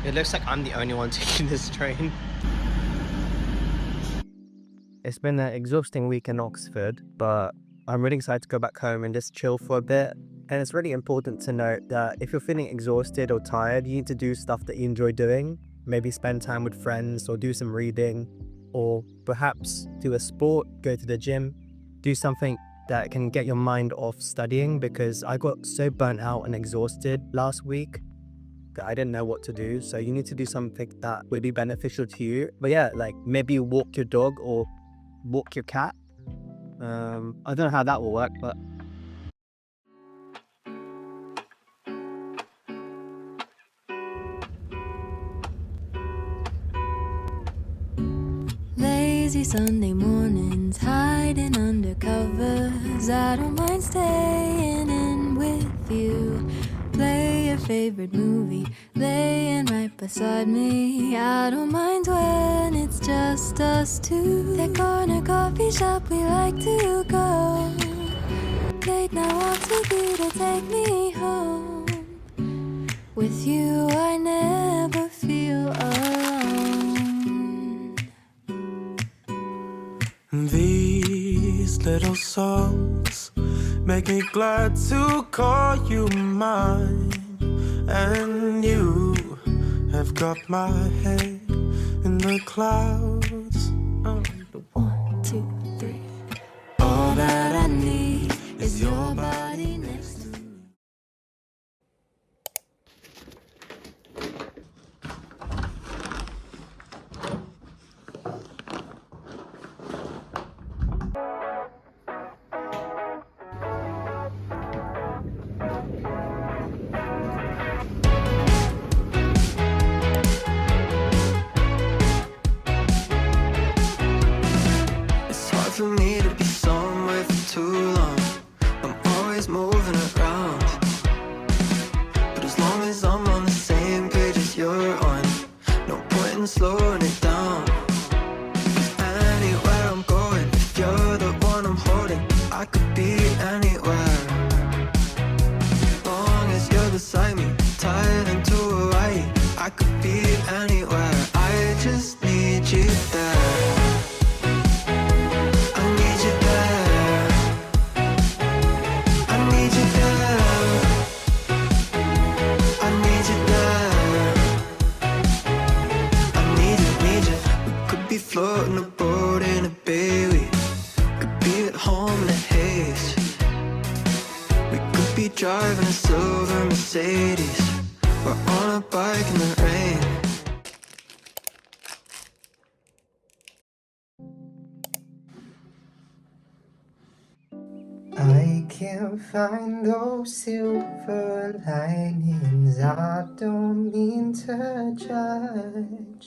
It looks like I'm the only one taking this train. It's been an exhausting week in Oxford, but I'm really excited to go back home and just chill for a bit. And it's really important to note that if you're feeling exhausted or tired, you need to do stuff that you enjoy doing. Maybe spend time with friends or do some reading, or perhaps do a sport, go to the gym, do something that can get your mind off studying, because I got so burnt out and exhausted last week that I didn't know what to do. So you need to do something that would be beneficial to you. But yeah, like maybe walk your dog or walk your cat. I don't know how that will work, but Lazy Sunday mornings, hiding under covers. I don't mind staying in with you. Play your favorite movie, laying right beside me. I don't mind when it's just us two. That corner coffee shop we like to go. Late night walks with you to take me home. With you I never feel alone. These little songs make me glad to call you mine. And you have got my head in the clouds. Oh, 1, 2, 3. All that I need is your body next to me. it's hard for me to be somewhere for too long. I'm always moving around, but as long as I'm on the same page as you're on, no point in slowing it down. 'Cause anywhere I'm going, if you're the one I'm holding, I could be anywhere. Long as you're beside me, tied into a right, I could be anywhere. I just need you there. I need you there. I need you there. I need you there. I need you, need you. We could be floating a boat in a bay. We could be at home in a haze. We could be driving a silver Mercedes, or on a bike in the rain. I can't find those silver linings. I don't mean to judge.